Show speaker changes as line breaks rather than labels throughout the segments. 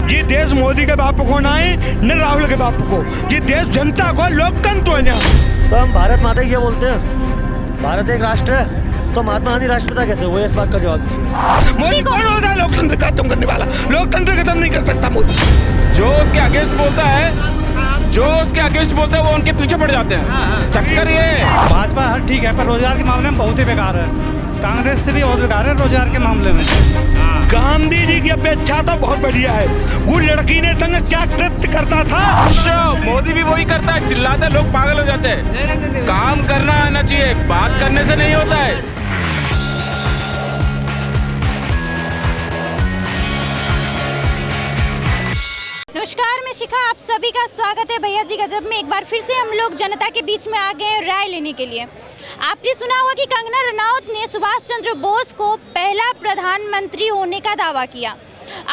ये देश मोदी के बाप को ना है न राहुल के बाप को, ये देश जनता को लोकतंत्र है।
तो हम भारत माता ही ये बोलते हैं, भारत एक राष्ट्र है, तो महात्मा गांधी राष्ट्रपिता कैसे हुए? इस बात का जवाब दीजिए।
मोदी कौन होता है लोकतंत्र खत्म करने वाला? लोकतंत्र खत्म नहीं कर सकता मोदी।
जो उसके अगेंस्ट बोलता है वो उनके पीछे पड़ जाते हैं। चक्कर ये
भाजपा ठीक है, पर रोजगार के मामले में बहुत ही बेकार है। कांग्रेस से भी बहुत बेकार है रोजगार के मामले में।
गांधी जी की अपेक्षा तो बहुत बढ़िया है। वो लड़की ने संग क्या कृत्य करता था,
मोदी भी वही करता है, चिल्लाते हैं, लोग पागल हो जाते हैं। काम करना आना चाहिए, बात करने से नहीं होता है।
नमस्कार, मैं शिखा, आप सभी का स्वागत है भैया जी गजब में। एक बार फिर से हम लोग जनता के बीच में आ गए हैं राय लेने के लिए। आपने सुना होगा कि कंगना रनौत ने सुभाष चंद्र बोस को पहला प्रधानमंत्री होने का दावा किया।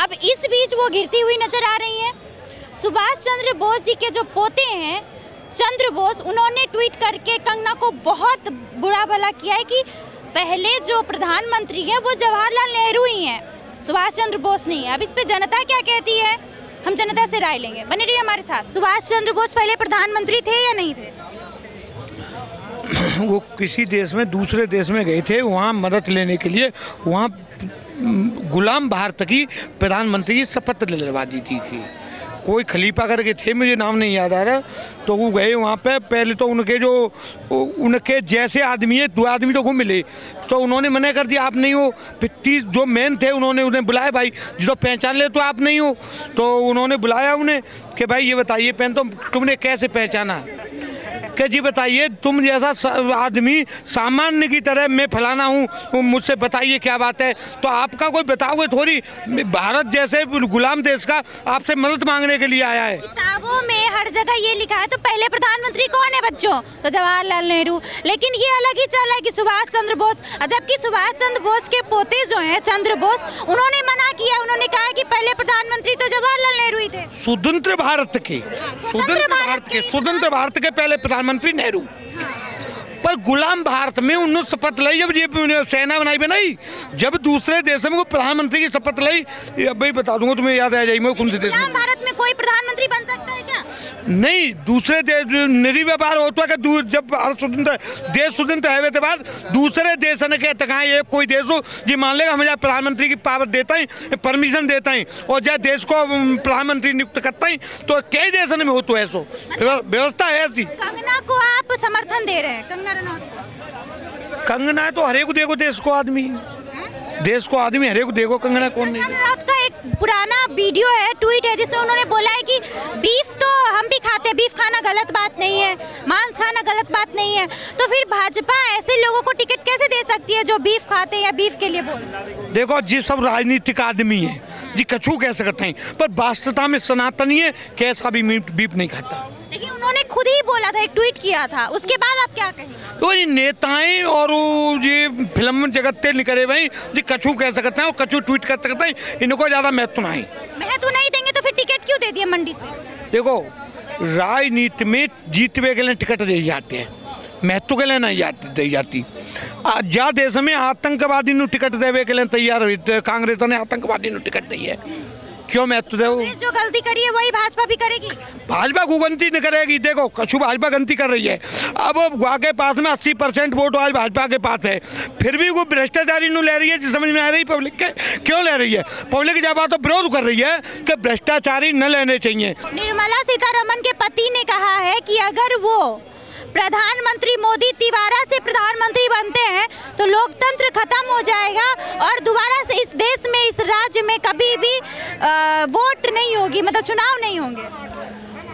अब इस बीच वो गिरती हुई नजर आ रही हैं। सुभाष चंद्र बोस जी के जो पोते हैं चंद्र बोस, उन्होंने ट्वीट करके कंगना को बहुत बुरा भला किया है कि पहले जो प्रधानमंत्री हैं वो जवाहरलाल नेहरू ही हैं, सुभाष चंद्र बोस नहीं है। अब इस पर जनता क्या कहती है, हम जनता से राय लेंगे। बने रहिए हमारे साथ। सुभाष चंद्र बोस पहले प्रधानमंत्री थे या नहीं थे?
वो किसी देश में दूसरे देश में गए थे, वहाँ मदद लेने के लिए। वहाँ गुलाम भारत की प्रधानमंत्री की शपथ दिलवा दी थी। कोई खलीफा करके थे, मुझे नाम नहीं याद आ रहा। तो वो गए वहाँ पे, पहले तो उनके जैसे आदमी है, दो आदमी तो को मिले, तो उन्होंने मना कर दिया, आप नहीं हो। फिर जो मेन थे उन्हें बुलाया, भाई जिसको पहचान ले तो आप नहीं हो। तो उन्होंने बुलाया उन्हें कि भाई ये बताइए पहन तो तुमने कैसे पहचाना, कि जी बताइए तुम जैसा आदमी सामान्य की तरह मैं फलाना हूँ, मुझसे बताइए क्या बात है। तो आपका कोई बताओगे थोड़ी, भारत जैसे गुलाम देश का आपसे मदद मांगने के लिए आया है।
किताबों में हर जगह ये लिखा है तो पहले प्रधानमंत्री कौन है बच्चों? तो जवाहरलाल नेहरू। लेकिन ये अलग ही चल है कि सुभाष चंद्र बोस, जबकि सुभाष चंद्र बोस के पोते जो हैं चंद्र बोस, उन्होंने मना किया। उन्होंने कहा कि पहले प्रधानमंत्री तो जवाहरलाल नेहरू ही थे।
स्वतंत्र भारत के स्वतंत्र भारत के पहले प्रधानमंत्री नेहरू। पर गुलाम भारत में उन्होंने शपथ ली, जब ये सेना बनाई, जब दूसरे देशों में प्रधानमंत्री की शपथ ली, भाई बता दूंगा तुम्हें, याद आ जाएगी कौन से देश में।
भारत में कोई प्रधानमंत्री बन सकता है क्या?
नहीं, दूसरे देश निर्व्यवहार होता है कि जब देश स्वतंत्र है के बाद दूसरे देश ने कहते हैं, एक कोई देश हो जी मान लेगा हमें प्रधानमंत्री की पावर देता है, परमिशन देता है, और जब देश को प्रधानमंत्री नियुक्त करता है, तो कई देशों में हो तो ऐसा व्यवस्था है ऐसी।
कंगना को आप समर्थन दे रहे हैं? कंगना रनौत को?
कंगना तो हरेक देखो देश को आदमी, देश को आदमी हरेक देखो, कंगना कौन नहीं।
कंगना रनौत का एक पुराना वीडियो है, ट्वीट है, जिसमें उन्होंने बोला है कि बीफ तो हम भी खाते हैं, बीफ खाना गलत बात नहीं है, मांस खाना गलत बात नहीं है। तो फिर भाजपा ऐसे लोगों को टिकट कैसे दे सकती है जो बीफ खाते हैं या बीफ के लिए बोल?
देखो जी, सब राजनीतिक आदमी है जी, कछू कह सकते हैं, पर वास्तवता में सनातनी है, कैसा भी मीट बीफ नहीं खाता।
लेकिन उन्होंने खुद ही बोला था, एक ट्वीट किया था, उसके बाद आप क्या कहें?
तो ये नेताएं और ये फिल्म जगत से निकले भाई जी, कछू कह सकते हैं और कछू ट्वीट कर सकते हैं, इनको ज्यादा महत्व नहीं।
महत्व नहीं देंगे तो फिर टिकट क्यों दे दिए मंडी से?
देखो, राजनीति में जीतने के लिए टिकट दे जाते हैं, महत्व के लिए नहीं दी जाती। ज्यादा देश में आतंकवादी नु टिकट देवे के लिए तैयार हुई, कांग्रेस ने आतंकवादी नु टिकट दी है, क्यों महत्व दे?
जो गलती करी है वही भाजपा भी करेगी।
भाजपा को गलती नहीं करेगी। देखो, कछु भाजपा गलती कर रही है। अब गोवा के पास में 80% वोट आज भाजपा के पास है, फिर भी वो भ्रष्टाचारी नु ले रही है, समझ में आ रही पब्लिक के क्यों ले रही है? पब्लिक जब तो विरोध कर रही है कि भ्रष्टाचारी न लेने चाहिए।
निर्मला सीतारमण के पति ने कहा है कि अगर वो प्रधानमंत्री मोदी तिवारा से प्रधानमंत्री बनते हैं तो लोकतंत्र खत्म हो जाएगा और दोबारा से इस देश में, इस राज्य में कभी भी वोट नहीं होगी, मतलब चुनाव नहीं होंगे।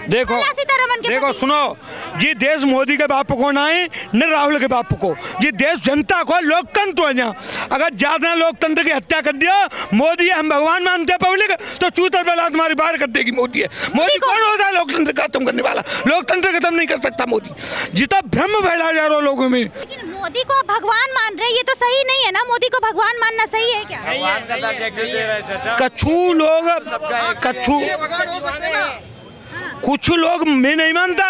देखो सुनो, ये देश मोदी के बाप को ना है न राहुल के बाप को, ये देश जनता को लोकतंत्र है। यहाँ अगर ज्यादा लोकतंत्र की हत्या कर दिया, मोदी हम भगवान मानते हैं पब्लिक, तो चूतर बेला तुम्हारी बाहर कर देगी मोदी है। मोदी कौन होता है लोकतंत्र खत्म करने वाला? लोकतंत्र खत्म नहीं कर सकता मोदी, जितना भ्रम फैला जा रहा है लोगों में।
लेकिन मोदी को भगवान मान रहे, ये तो सही नहीं है ना? मोदी को भगवान मानना सही है क्या?
कछु लोग कुछ लोग, मैं नहीं मानता,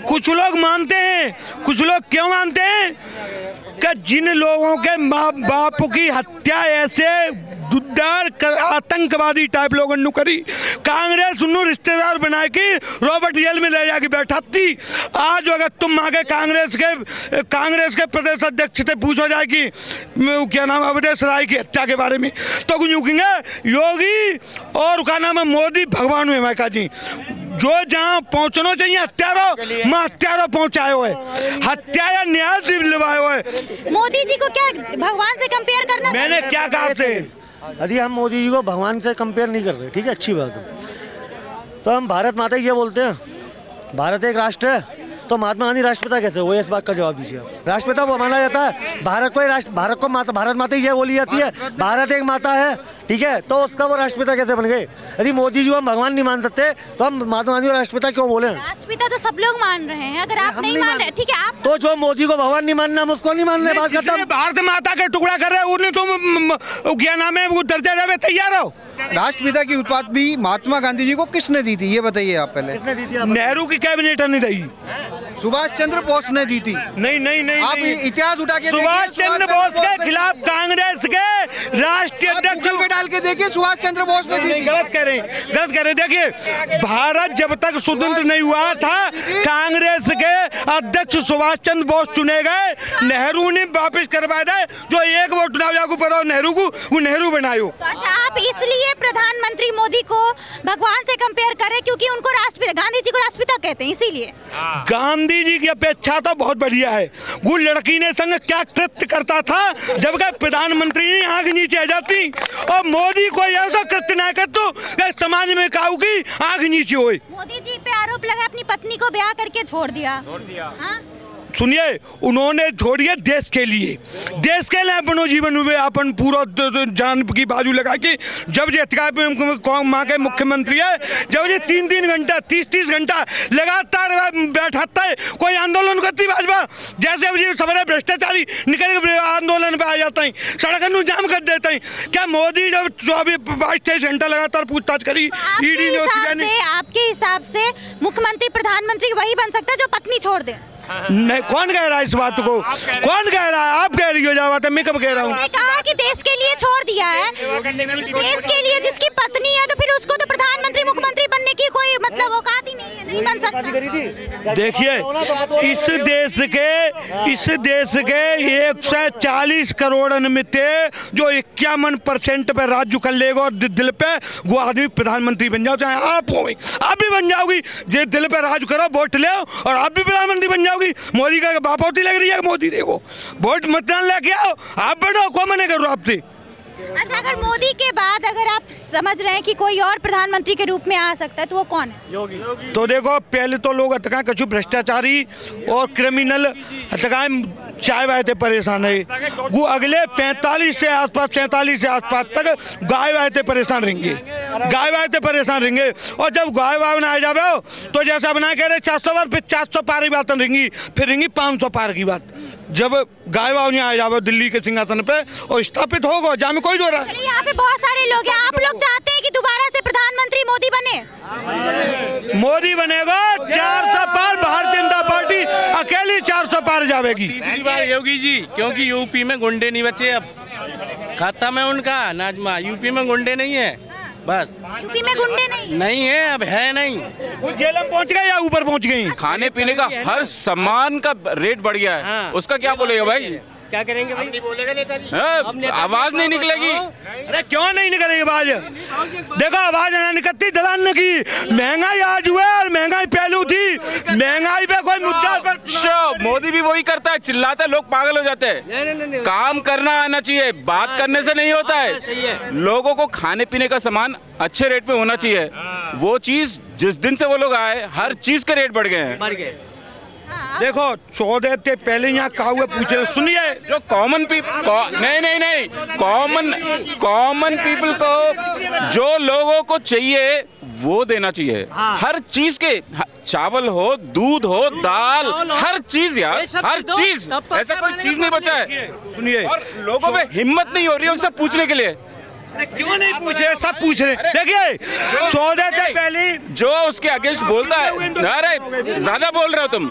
कुछ लोग मानते हैं। कुछ लोग क्यों मानते हैं? कि जिन लोगों के माँ बाप की हत्या ऐसे आतंकवादी टाइप लोगों ने करी। कांग्रेस उन्होंने रिश्तेदार बनाए कि रॉबर्ट जेल में ले जाके बैठा थी। आज अगर तुम आगे कांग्रेस के प्रदेश अध्यक्ष से पूछो जाए कि क्या नाम अवधेश राय की हत्या के बारे में, तो कुछ कहेंगे योगी और क्या नाम है मोदी भगवान हुए मैं जी, जो जहाँ पहुँचना चाहिए हत्यारों मैं हत्यारों पहुँचाए हुए, हत्या या न्याय दिलवाए हुए।
मोदी जी को क्या भगवान से कंपेयर करना?
मैंने क्या कहा आपसे?
यदि हम मोदी जी को भगवान से कंपेयर नहीं कर रहे, ठीक है, अच्छी बात है, तो हम भारत माता ही ये बोलते हैं, भारत एक राष्ट्र है, तो महात्मा गांधी राष्ट्रपिता कैसे हुए? इस बात का जवाब दीजिए आप। राष्ट्रपिता वो माना जाता है, भारत को माता, भारत माता ही ये बोली जाती है, भारत एक माता है, ठीक है, तो उसका वो राष्ट्रपिता कैसे बन गए? यदि मोदी जी को हम भगवान नहीं मान सकते तो हम महात्मा गांधी को राष्ट्रपिता क्यों बोले?
राष्ट्रपिता तो सब लोग मान रहे हैं, अगर आप नहीं मान रहे, ठीक है, आप
तो जो मोदी को भगवान नहीं मानना हम उसको नहीं मान रहे, बात खत्म।
भारत माता का टुकड़ा कर रहे उन्हें तुम क्या नाम है वो दर्जा देवे तैयार हो?
राष्ट्रपिता की उपाधि महात्मा गांधी जी को किसने दी थी ये बताइए आप पहले।
किसने दी थी?
नेहरू की कैबिनेट नहीं रही,
सुभाष चंद्र बोस ने दी थी।
नहीं
आप इतिहास उठा के
सुभाष चंद्र बोस के खिलाफ कांग्रेस के राष्ट्रीय अध्यक्ष
पे डाल के देखिए सुभाष चंद्र बोस ने दी थी।
गलत कह रहे हैं। देखिए भारत जब तक स्वतंत्र नहीं हुआ था कांग्रेस के अध्यक्ष सुभाष चंद्र बोस चुने गए, नेहरू ने वापस करवा दे, जो एक वोट चुनाव लागू करो नेहरू को, वो नेहरू बनायो।
तो अच्छा आप इसलिए प्रधानमंत्री मोदी को भगवान से कंपेयर करें क्योंकि उनको राष्ट्रपिता, गांधी जी को राष्ट्रपिता कहते हैं इसीलिए?
गांधी जी की अपेक्षा तो बहुत बढ़िया है। वो लड़की ने संग क्या कृत्य करता था जबकि प्रधानमंत्री ने आंख नीचे आ जाती, और मोदी को ऐसा कृत्य ना कर तो समाज में काऊ की आंख नीचे होए।
मोदी जी पे आरोप लगा अपनी पत्नी को ब्याह करके छोड़ दिया। हाँ?
सुनिए, उन्होंने छोड़िए देश के लिए अपनो जीवन में अपन पूरा जान की बाजू लगा के, जब ये माँ के मुख्यमंत्री है, जब ये 3-3 घंटा 30-30 घंटा लगातार बैठाता है, कोई आंदोलन करती भाजपा, जैसे अब ये सवेरे भ्रष्टाचारी निकल के आंदोलन पे आ जाता है, सड़क जाम कर देते हैं। क्या मोदी जब 24-22-23 घंटा लगातार पूछताछ करी, ईडी ने?
आपके हिसाब से मुख्यमंत्री प्रधानमंत्री वही बन सकता है जो पत्नी छोड़ दे?
नहीं, कौन कह रहा है इस बात को? कौन कह रहा है? आप कह रही हो बात है, मैं कब कह रहा हूँ?
कहा कि देश के लिए छोड़ दिया है, देश के लिए जिसकी पत्नी है तो फिर उसको तो प्रधानमंत्री मुख्यमंत्री बनने की कोई मतलब औकात ही नहीं है, नहीं बन सकता।
देखिए इस देश के 140 करोड़ में थे जो 51% पे राज्य कर लेगा और दिल पे वो आदमी प्रधानमंत्री बन जाओ, चाहे आप हो, आप भी बन जाओगी, जो दिल पे राज करो, वोट ले और आप भी प्रधानमंत्री बन जाओगी। मोदी का बापौती लग रही है, मोदी देखो वोट मतदान लेके आओ, आप बढ़ो, को मना करो आपसे।
अच्छा, अगर मोदी के बाद अगर आप समझ रहे हैं कि कोई और प्रधानमंत्री के रूप में आ सकता है तो वो कौन है?
योगी। तो देखो पहले तो लोग अटका कछु भ्रष्टाचारी और क्रिमिनल अटका चाय वाय थे परेशान है, वो अगले 45 से आसपास 47 से आसपास तक गाय वाय थे परेशान रहेंगे, और जब गाय वाय ना आ जावे तो जैसा बना कह रहे 400 बार, फिर 400 पार की बात रहेंगी, फिर रहेंगी 500 पार की बात। जब गाय वाव आ जावे दिल्ली के सिंहासन पे और स्थापित होगा, जहाँ में कोई दो रहा।
यहाँ पे बहुत सारे लोग हैं, आप लोग चाहते हैं कि दोबारा से प्रधानमंत्री मोदी बने?
मोदी बनेगा 400 पार, भारतीय जनता पार्टी अकेली 400 पार जाएगी।
तीसरी बार योगी जी, क्योंकि यूपी में गुंडे नहीं बचे, अब खत्म है उनका नाजमा, यूपी में गुंडे नहीं है, बस
यूपी में गुंडे नहीं
है, अब है नहीं।
वो जेल में पहुंच गए या ऊपर पहुंच गए?
खाने पीने का हर सामान का रेट बढ़ गया है। हाँ। उसका क्या बोलेगा भाई?
क्या करेंगे भाई? नहीं बोलेगा नेताजी,
आवाज नहीं निकलेगी।
अरे क्यों नहीं निकलेगी आवाज? देखो आवाज ना निकलती दलान की, महंगाई आज हुआ और महंगाई पहलू थी, महंगाई पे कोई मुद्दा पर
मोदी भी वही करता है, चिल्लाते लोग पागल हो जाते हैं। काम करना आना चाहिए, बात करने से नहीं होता है। लोगों को खाने पीने का सामान अच्छे रेट पे होना चाहिए। वो चीज जिस दिन से वो लोग आए, हर चीज के रेट बढ़ गए हैं।
देखो 14 से पहले यहाँ कहा हुआ पूछे, सुनिए,
जो कॉमन नहीं कॉमन पीपल को जो लोगों को चाहिए वो देना चाहिए। हर चीज के, चावल हो, दूध हो, दाल, हर चीज यार, हर चीज, ऐसा कोई चीज नहीं बचा है।
सुनिए,
और लोगों में हिम्मत नहीं हो रही है उससे पूछने के लिए।
क्यों नहीं पूछे? सब पूछ रहे। देखिए 14 से पहले
जो उसके अगेंस्ट बोलता है, अरे ज्यादा बोल रहे हो तुम।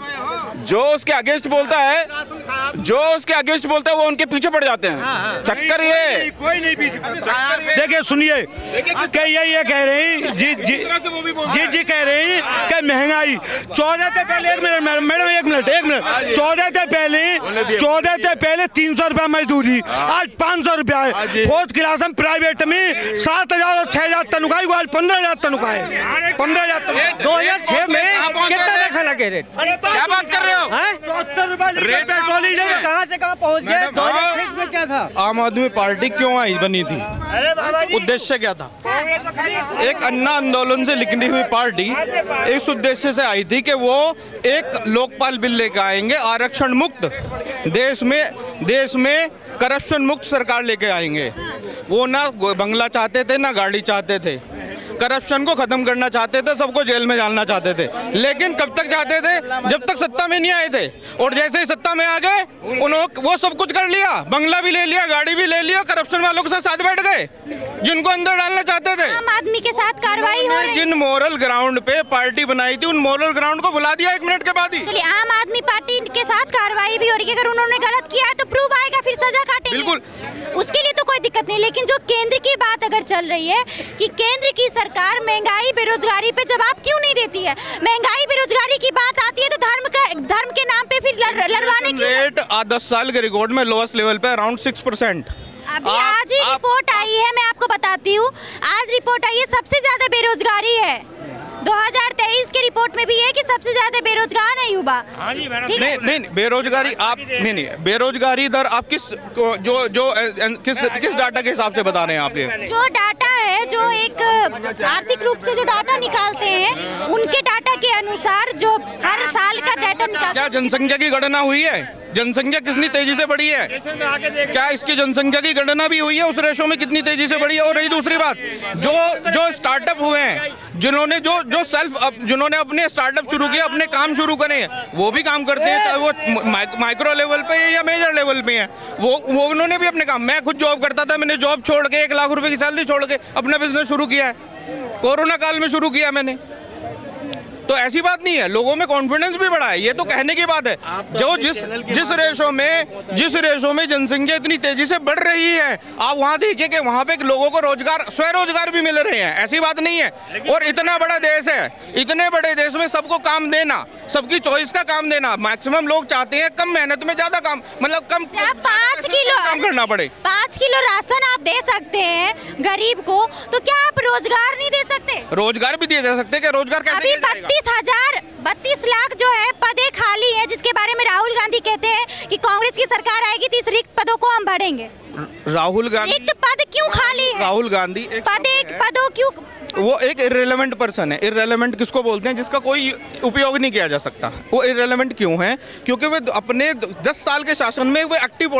जो उसके अगेंस्ट बोलता है, वो उनके पीछे पड़ जाते हैं। चक्कर ये
कोई नहीं देखिए सुनिए कि ये कह रहे हैं जी कह रहे हैं कि महंगाई 14 से पहले, एक मिनट 14 से पहले 300 रुपया मजदूरी, आज 500 रुपया है। फोर्थ क्लास में प्राइवेट में 7,000 और 6,000 तनख्वाह, आज 15,000 तनख्वाह है। 15,000
2006 में कितना रखा लगे रेट?
क्या बात कर रहे हो?
74 रुपया पेट्रोल ही है।
कहाँ से कहाँ पहुँच गए? 2006 में क्या था?
आम आदमी पार्टी क्यों आई बनी थी? उद्देश्य क्या था? एक अन्ना आंदोलन से निकली हुई पार्टी इस उद्देश्य से आई थी कि वो एक लोकपाल बिल लेकर आएंगे, आरक्षण मुक्त देश में करप्शन मुक्त सरकार लेके आएंगे। वो ना बंगला चाहते थे ना गाड़ी चाहते थे, करप्शन को खत्म करना चाहते थे, सबको जेल में डालना चाहते थे। लेकिन कब तक चाहते थे? जब तक सत्ता में नहीं आए थे। और जैसे ही सत्ता में आ गए उन्होंने वो सब कुछ कर लिया, बंगला भी ले लिया, गाड़ी भी ले लिया, करप्शन वालों के साथ बैठ गए जिनको अंदर डालना चाहते थे।
आम आदमी के साथ कार्रवाई हो रही है।
जिन मोरल ग्राउंड पे पार्टी बनाई थी उन मोरल ग्राउंड को बुला दिया 1 मिनट के बाद ही।
चलिए, आम आदमी पार्टी के साथ कार्रवाई भी हो रही है। अगर उन्होंने गलत किया है तो प्रूफ आएगा, फिर सजा काटेंगे।
बिल्कुल,
उसके लिए तो कोई दिक्कत नहीं। लेकिन जो केंद्र की बात अगर चल रही है कि केंद्र की सरकार महंगाई बेरोजगारी पे जवाब क्यों नहीं देती है? महंगाई बेरोजगारी की बात आती है तो धर्म के नाम पे फिर लड़वाने की
रेट 10 साल के रिकॉर्ड में लोएस्ट लेवल पे अराउंड 6%।
अभी आज ही रिपोर्ट आई है, मैं आपको बताती हूँ। आज रिपोर्ट आई है, सबसे ज्यादा बेरोजगारी है। 2023 की रिपोर्ट में भी है कि सबसे ज्यादा बेरोजगार है युवा।
नहीं बेरोजगारी आप नहीं बेरोजगारी दर आप किस डाटा के हिसाब से बता रहे हैं आप? ये
जो डाटा है, जो एक आर्थिक रूप से जो डाटा निकालते हैं, उनके डाटा के अनुसार जो हर साल का डाटा निकालते
क्या जनसंख्या की गणना हुई है? जनसंख्या कितनी तेजी से बढ़ी है? क्या इसकी जनसंख्या की गणना भी हुई है? उस रेशो में कितनी तेजी से बढ़ी है? और रही दूसरी बात, जो स्टार्टअप हुए हैं, जिन्होंने अपने स्टार्टअप शुरू किया, अपने काम शुरू करे हैं, वो भी काम करते हैं, चाहे वो माइक्रो लेवल पे है या मेजर लेवल पे है, वो उन्होंने भी अपने काम। मैं खुद जॉब करता था, मैंने जॉब छोड़ के 1 लाख रुपए की सैलरी छोड़ के अपना बिजनेस शुरू किया है। कोरोना काल में शुरू किया मैंने। तो ऐसी बात नहीं है, लोगों में कॉन्फिडेंस भी बढ़ा है। ये तो कहने की बात है। जो जिस रेशो में जनसंख्या इतनी तेजी से बढ़ रही है, आप वहाँ देखिए कि वहाँ पे लोगों को स्वरोजगार भी मिल रहे हैं। ऐसी बात नहीं है। और इतना बड़ा देश है, इतने बड़े देश में सबको काम देना, सबकी चॉइस का काम देना। मैक्सिमम लोग चाहते हैं कम मेहनत में ज्यादा काम, मतलब कम
5 किलो
काम करना पड़े।
5 किलो राशन आप दे सकते हैं गरीब को, तो क्या आप रोजगार नहीं दे सकते?
रोजगार भी दिए जा सकते हैं। रोजगार कैसे दिया जाएगा?
32 लाख जो है पदे खाली है, जिसके बारे में राहुल गांधी कहते हैं कि कांग्रेस की सरकार आएगी तो इस रिक्त पदों को हम भरेंगे।
राहुल गांधी
रिक्त पद क्यों खाली है?
राहुल गांधी
पदों क्यों?
वो एक इर्रेलेवेंट पर्सन है। इर्रेलेवेंट किसको बोलते हैं? जिसका कोई उपयोग नहीं किया जा सकता। वो इर्रेलेवेंट क्यों है? क्योंकि वे अपने 10 साल के शासन में वो एक्टिव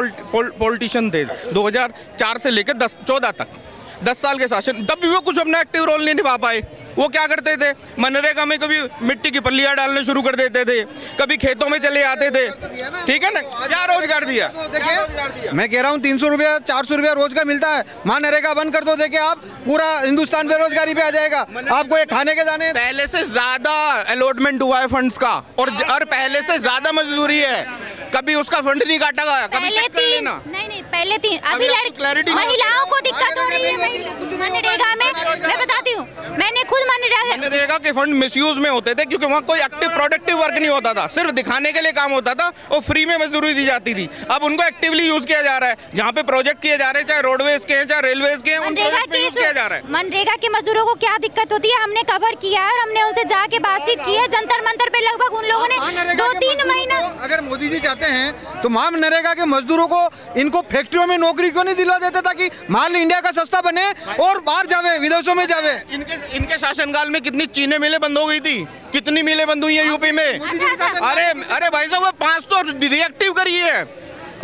पॉलिटिशियन थे। 2004 से लेकर 14 तक 10 साल के शासन, तब भी वो कुछ अपना एक्टिव रोल नहीं निभा पाए। वो क्या करते थे? मनरेगा में कभी मिट्टी की पल्लियां डालने शुरू कर देते थे, कभी खेतों में चले आते थे। ठीक है ना? क्या रोजगार दिया?
देखिए मैं कह रहा हूँ 300 रुपया 400 रुपया रोज का मिलता है। मनरेगा बंद कर दो, देखिए आप पूरा हिंदुस्तान बेरोजगारी पे आ जाएगा। आपको ये खाने के दाने
पहले से ज्यादा अलॉटमेंट हुआ है फंड्स का, और पहले से ज्यादा मजदूरी है। कभी उसका फंड नहीं काटा गया। कभी चेक कर लेना।
नहीं पहले 3 अभी महिलाओं को दिक्कत हो रही है मनरेगा में। मैं बताती हूँ, मैंने खुद
मनरेगा के फंड मिसयूज में होते थे क्योंकि वहाँ कोई एक्टिव प्रोडक्टिव वर्क नहीं होता था, सिर्फ दिखाने के लिए काम होता था और फ्री में मजदूरी दी जाती थी। अब उनको एक्टिवली यूज किया जा रहा है। जहाँ पे प्रोजेक्ट किए जा रहे हैं, चाहे रोडवेज के हैं चाहे रेलवेज के हैं, उन प्रोजेक्ट पे यूज किया जा रहा है।
मनरेगा के मजदूरों को क्या दिक्कत होती है हमने कवर किया है और हमने उनसे जाके बातचीत की है। जंतर मंतर पे लगभग उन लोगों ने 2-3 महीना।
अगर मोदी जी चाहते हैं तो मनरेगा के मजदूरों को इनको फैक्ट्रियों में नौकरी क्यों नहीं दिला देते ताकि माल इंडिया का सस्ता बने और बाहर जावे, विदेशों में जावे।
इनके शासनकाल में कितनी चीनी मिलें बंद हो गई थी, कितनी मिलें बंद हुई है यूपी में। अरे भाई साहब, 5 तो रिएक्टिव करी है,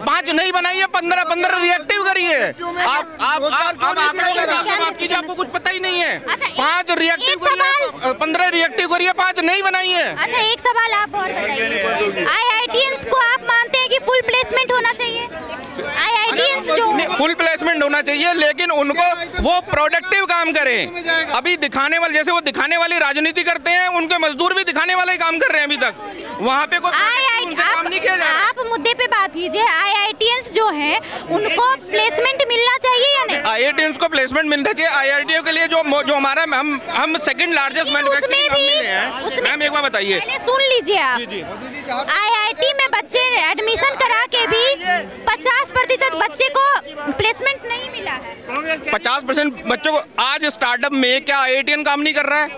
5 नहीं बनाई है, 15 रिएक्टिव करी है। आप आंकड़ों के हिसाब से बात कीजिए, आपको कुछ पता ही नहीं है। 5 रिएक्टिव करी है, 15 रिएक्टिव करी है, 5 नहीं बनाई है।
अच्छा, एक सवाल आप और बताइए, IITians को आप मानते हैं कि फुल प्लेसमेंट होना चाहिए? IITians जो
फुल प्लेसमेंट होना चाहिए, लेकिन उनको वो प्रोडक्टिव काम करें। अभी दिखाने वाले, जैसे वो दिखाने वाली राजनीति करते हैं, उनके मजदूर भी दिखाने वाले ही काम कर रहे हैं अभी तक। वहाँ पे कोई काम नहीं किया जा रहा।
आप मुद्दे पे बात कीजिए। IITians जो हैं उनको प्लेसमेंट मिलना चाहिए या नहीं?
IITians को प्लेसमेंट मिलना चाहिए। IITiयों के लिए जो हमारा हम सेकंड लार्जेस्ट मैन्युफैक्चरिंग कंपनी है। मैम एक बार बताइए,
पहले सुन लीजिए आप। IIT में बच्चे एडमिशन करा के भी 50% बच्चे को प्लेसमेंट नहीं मिला है।
50% बच्चों को आज स्टार्टअप में क्या IITian काम नहीं कर रहा है?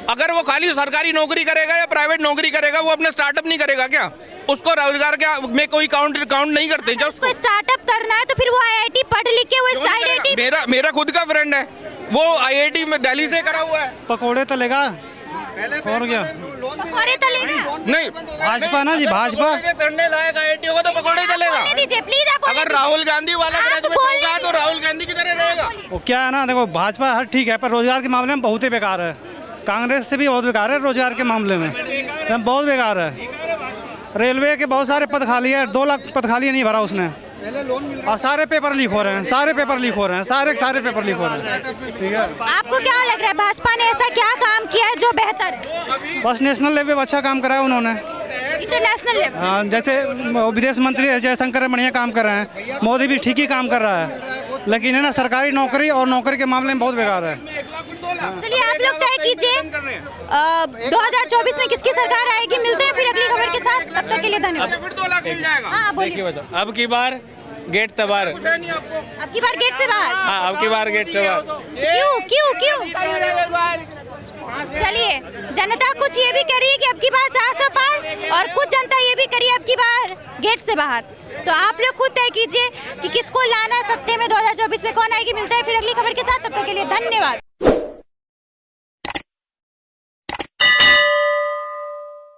अगर वो खाली सरकारी नौकरी करेगा या प्राइवेट नौकरी करेगा, वो अपना स्टार्टअप नहीं करेगा क्या? उसको रोजगार क्या में कोई काउंट नहीं करते? जब
उसको स्टार्टअप करना है तो फिर वो IIT पढ़ लिख के वो IIT।
मेरा खुद का फ्रेंड है, वो IIT में दिल्ली से करा हुआ है।
पकौड़े तलेगा और क्या?
पकौड़े तलेगा
नहीं,
भाजपा ना जी, भाजपा
करने लायक IIT होगा तो पकौड़े तलेगा।
दीजिए प्लीज आप।
अगर राहुल गांधी वाला ग्रेजुएट होगा तो राहुल गांधी की तरह रहेगा।
वो क्या है ना, देखो भाजपा हर ठीक है, पर रोजगार के मामले में बहुत ही बेकार है। कांग्रेस से भी बहुत बेकार है रोजगार के मामले में, बहुत बेकार है। रेलवे के बहुत सारे पद खाली है, 2 लाख पद खाली नहीं भरा उसने, और सारे पेपर लीक हो रहे हैं, सारे पेपर लीक हो रहे हैं, सारे पेपर लीक हो रहे हैं। ठीक है,
आपको क्या लग रहा है भाजपा ने ऐसा क्या काम किया है जो बेहतर है?
बस नेशनल लेवल पे अच्छा काम करा है उन्होंने।
इंटरनेशनल लेवल
हाँ, जैसे विदेश मंत्री जयशंकर बढ़िया काम कर रहे हैं, मोदी भी ठीक ही काम कर रहा है, लेकिन है ना सरकारी नौकरी और नौकरी के मामले में बहुत बेकार है।
चलिए आप लोग तय कीजिए 2024 में किसकी सरकार आएगी। मिलते हैं फिर अगली खबर के साथ, तब तक के लिए धन्यवाद।
फिर 2 लाख मिल जाएगा।
हाँ बोलिए।
अब की बार गेट से बाहर।
अब की बार गेट से बाहर।
हाँ, अब की बार गेट से बाहर।
क्यों? चलिए, जनता कुछ ये भी करी कि अब की बार 400 पार, और कुछ जनता ये भी करी अब की बार गेट से बाहर। तो आप लोग खुद तय कीजिए कि किसको लाना सत्ते में 2024 में, कौन आएगी। मिलता है फिर अगली खबर के साथ, तब तक के लिए धन्यवाद।